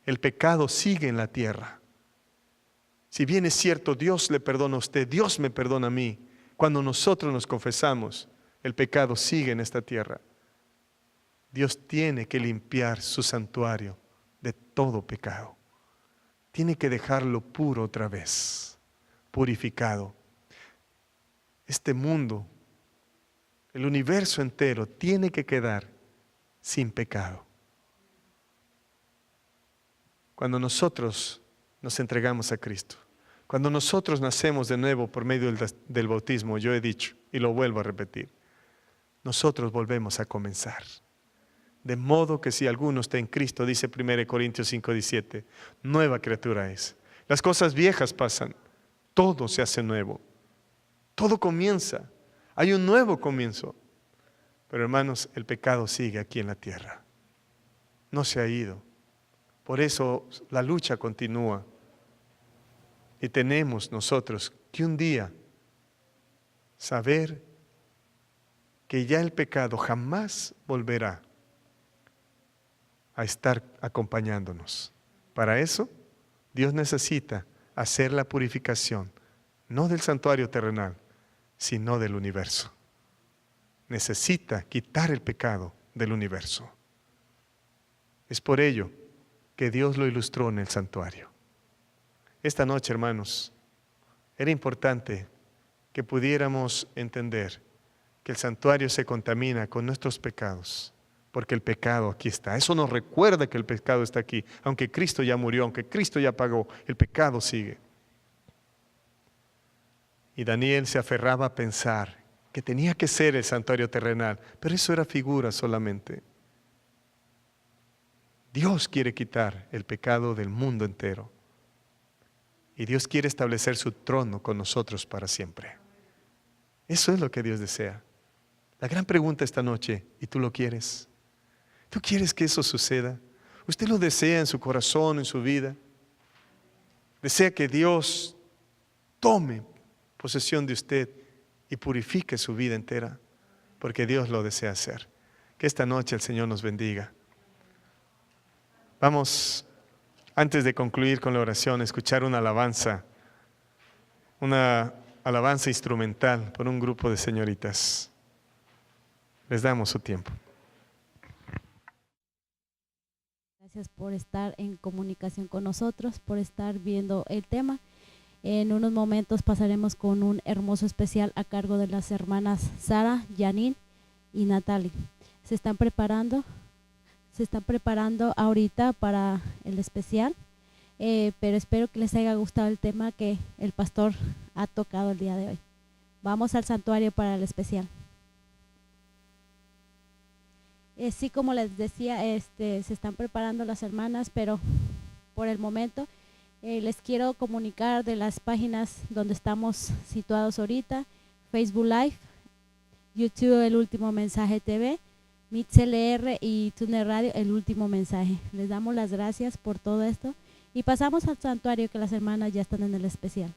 El pecado sigue en la tierra. Si bien es cierto, Dios le perdona a usted, Dios me perdona a mí. Cuando nosotros nos confesamos, el pecado sigue en esta tierra. Dios tiene que limpiar su santuario de todo pecado. Tiene que dejarlo puro otra vez, purificado. Este mundo, el universo entero, tiene que quedar sin pecado. Cuando nosotros nos entregamos a Cristo, cuando nosotros nacemos de nuevo por medio del bautismo, yo he dicho y lo vuelvo a repetir, nosotros volvemos a comenzar. De modo que si alguno está en Cristo, dice 1 Corintios 5:17, nueva criatura es. Las cosas viejas pasan, todo se hace nuevo, todo comienza, hay un nuevo comienzo. Pero hermanos, el pecado sigue aquí en la tierra, no se ha ido. Por eso la lucha continúa. Y tenemos nosotros que un día saber que ya el pecado jamás volverá a estar acompañándonos. Para eso, Dios necesita hacer la purificación, no del santuario terrenal, sino del universo. Necesita quitar el pecado del universo. Es por ello que Dios lo ilustró en el santuario. Esta noche, hermanos, era importante que pudiéramos entender que el santuario se contamina con nuestros pecados, porque el pecado aquí está. Eso nos recuerda que el pecado está aquí. Aunque Cristo ya murió, aunque Cristo ya pagó, el pecado sigue. Y Daniel se aferraba a pensar que tenía que ser el santuario terrenal, pero eso era figura solamente. Dios quiere quitar el pecado del mundo entero. Y Dios quiere establecer su trono con nosotros para siempre. Eso es lo que Dios desea. La gran pregunta esta noche, ¿y tú lo quieres? ¿Tú quieres que eso suceda? ¿Usted lo desea en su corazón, en su vida? ¿Desea que Dios tome posesión de usted y purifique su vida entera? Porque Dios lo desea hacer. Que esta noche el Señor nos bendiga. Vamos, antes de concluir con la oración, a escuchar una alabanza instrumental por un grupo de señoritas. Les damos su tiempo. Gracias por estar en comunicación con nosotros, por estar viendo el tema. En unos momentos pasaremos con un hermoso especial a cargo de las hermanas Sara, Janine y Natalie. Se están preparando ahorita para el especial, pero espero que les haya gustado el tema que el pastor ha tocado el día de hoy. Vamos al santuario para el especial. Sí, como les decía, se están preparando las hermanas, pero por el momento les quiero comunicar de las páginas donde estamos situados ahorita: Facebook Live, YouTube El Último Mensaje TV, MixLR y Tuner Radio El Último Mensaje. Les damos las gracias por todo esto y pasamos al santuario, que las hermanas ya están en el especial.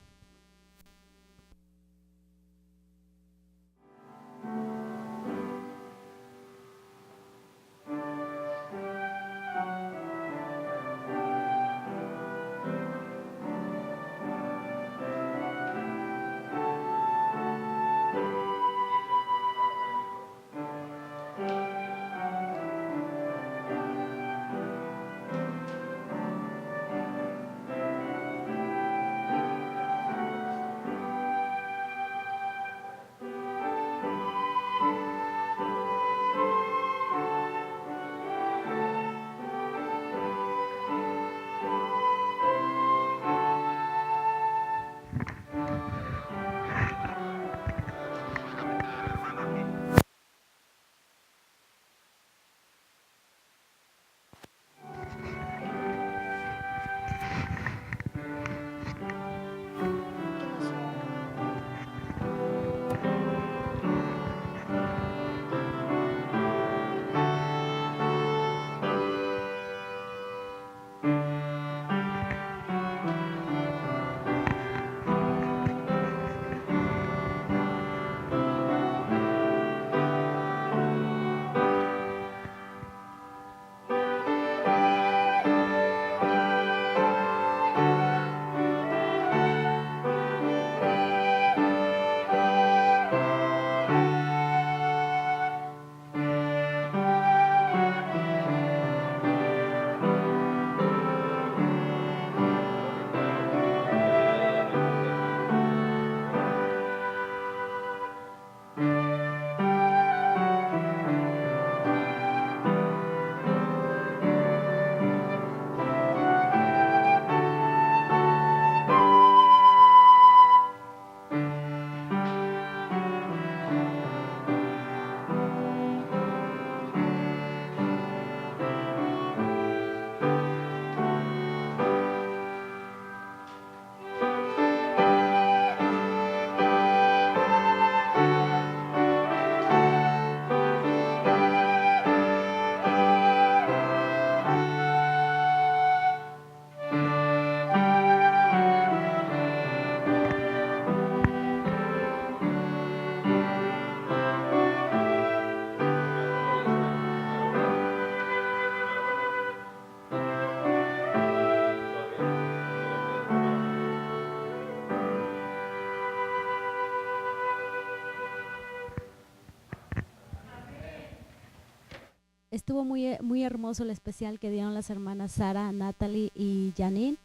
estuvo muy hermoso el especial que dieron las hermanas Sara, Natalie y Janine.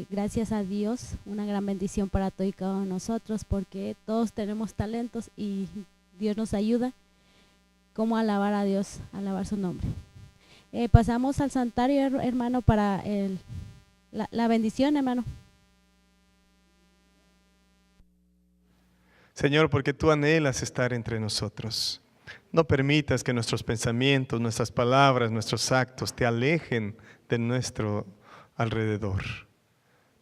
Gracias a Dios, una gran bendición para todos y cada uno de nosotros, porque todos tenemos talentos y Dios nos ayuda cómo alabar a Dios, alabar su nombre. Pasamos al santuario, hermano, para la bendición, hermano. Señor, porque tú anhelas estar entre nosotros. No permitas que nuestros pensamientos, nuestras palabras, nuestros actos te alejen de nuestro alrededor.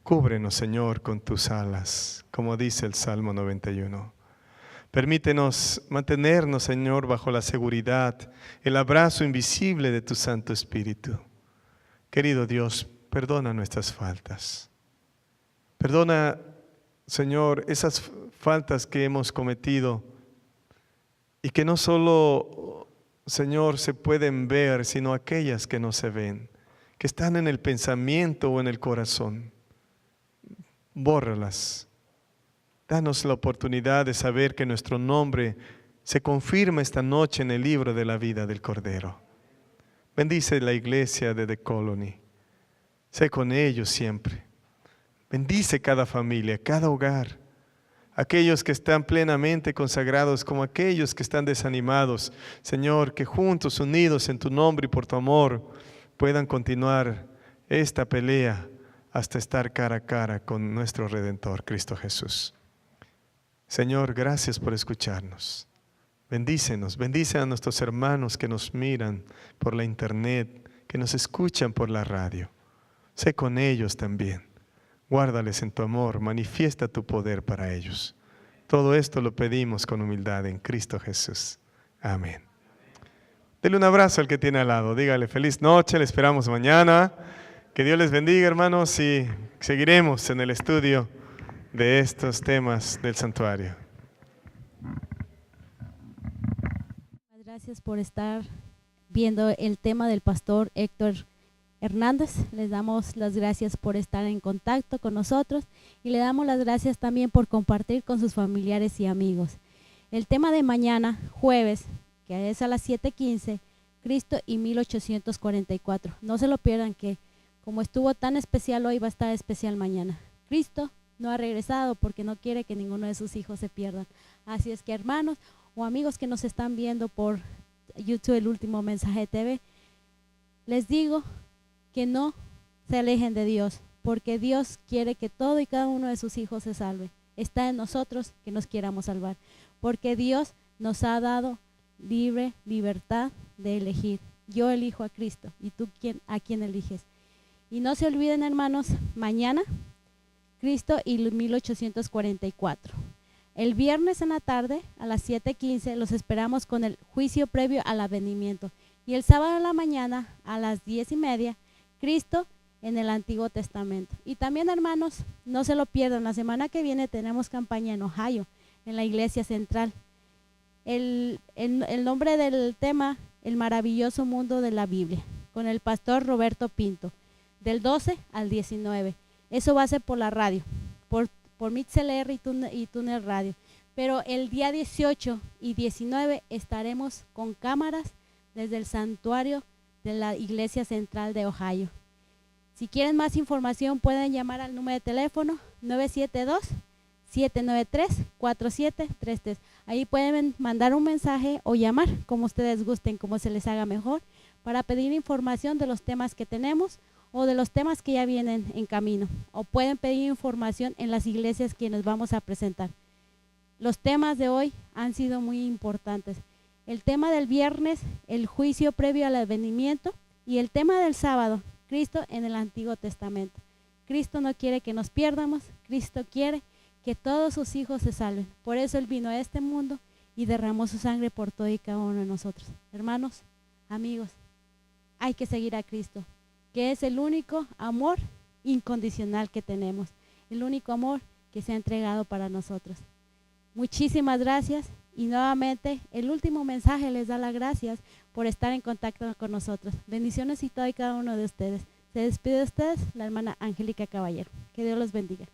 Cúbrenos, Señor, con tus alas, como dice el Salmo 91. Permítenos mantenernos, Señor, bajo la seguridad, el abrazo invisible de tu Santo Espíritu. Querido Dios, perdona nuestras faltas. Perdona, Señor, esas faltas que hemos cometido y que no solo, Señor, se pueden ver, sino aquellas que no se ven, que están en el pensamiento o en el corazón. Bórralas. Danos la oportunidad de saber que nuestro nombre se confirma esta noche en el libro de la vida del Cordero. Bendice la iglesia de The Colony. Sé con ellos siempre. Bendice cada familia, cada hogar. Aquellos que están plenamente consagrados como aquellos que están desanimados. Señor, que juntos, unidos en tu nombre y por tu amor, puedan continuar esta pelea hasta estar cara a cara con nuestro Redentor, Cristo Jesús. Señor, gracias por escucharnos. Bendícenos, bendice a nuestros hermanos que nos miran por la internet, que nos escuchan por la radio. Sé con ellos también. Guárdales en tu amor, manifiesta tu poder para ellos. Todo esto lo pedimos con humildad en Cristo Jesús. Amén. Dele un abrazo al que tiene al lado. Dígale feliz noche, le esperamos mañana. Que Dios les bendiga, hermanos, y seguiremos en el estudio de estos temas del santuario. Gracias por estar viendo el tema del pastor Héctor Hernández. Les damos las gracias por estar en contacto con nosotros y le damos las gracias también por compartir con sus familiares y amigos. El tema de mañana, jueves, que es a las 7:15, Cristo y 1844. No se lo pierdan, que como estuvo tan especial hoy, va a estar especial mañana. Cristo no ha regresado porque no quiere que ninguno de sus hijos se pierdan. Así es que, hermanos o amigos que nos están viendo por YouTube, el último mensaje TV, les digo que no se alejen de Dios, porque Dios quiere que todo y cada uno de sus hijos se salve. Está en nosotros que nos queramos salvar, porque Dios nos ha dado libertad de elegir. Yo elijo a Cristo, ¿y tú a quién eliges? Y no se olviden, hermanos, mañana Cristo y 1844. El viernes en la tarde a las 7:15 los esperamos con el juicio previo al advenimiento. Y el sábado en la mañana a las 10:30, Cristo en el Antiguo Testamento. Y también, hermanos, no se lo pierdan, la semana que viene tenemos campaña en Ohio, en la iglesia central. El nombre del tema, el maravilloso mundo de la Biblia, con el pastor Roberto Pinto, del 12 al 19. Eso va a ser por la radio, por MixLR y Tuner Radio. Pero el día 18 y 19 estaremos con cámaras desde el santuario de la iglesia central de Ohio. Si quieren más información, pueden llamar al número de teléfono 972-793-4733. Ahí pueden mandar un mensaje o llamar, como ustedes gusten, como se les haga mejor, para pedir información de los temas que tenemos o de los temas que ya vienen en camino. O pueden pedir información en las iglesias que nos vamos a presentar. Los temas de hoy han sido muy importantes. El tema del viernes, el juicio previo al advenimiento, y el tema del sábado, Cristo en el Antiguo Testamento. Cristo no quiere que nos pierdamos, Cristo quiere que todos sus hijos se salven. Por eso Él vino a este mundo y derramó su sangre por todo y cada uno de nosotros. Hermanos, amigos, hay que seguir a Cristo, que es el único amor incondicional que tenemos, el único amor que se ha entregado para nosotros. Muchísimas gracias y nuevamente el último mensaje les da las gracias por estar en contacto con nosotros. Bendiciones y todo y cada uno de ustedes. Se despide de ustedes la hermana Angélica Caballero. Que Dios los bendiga.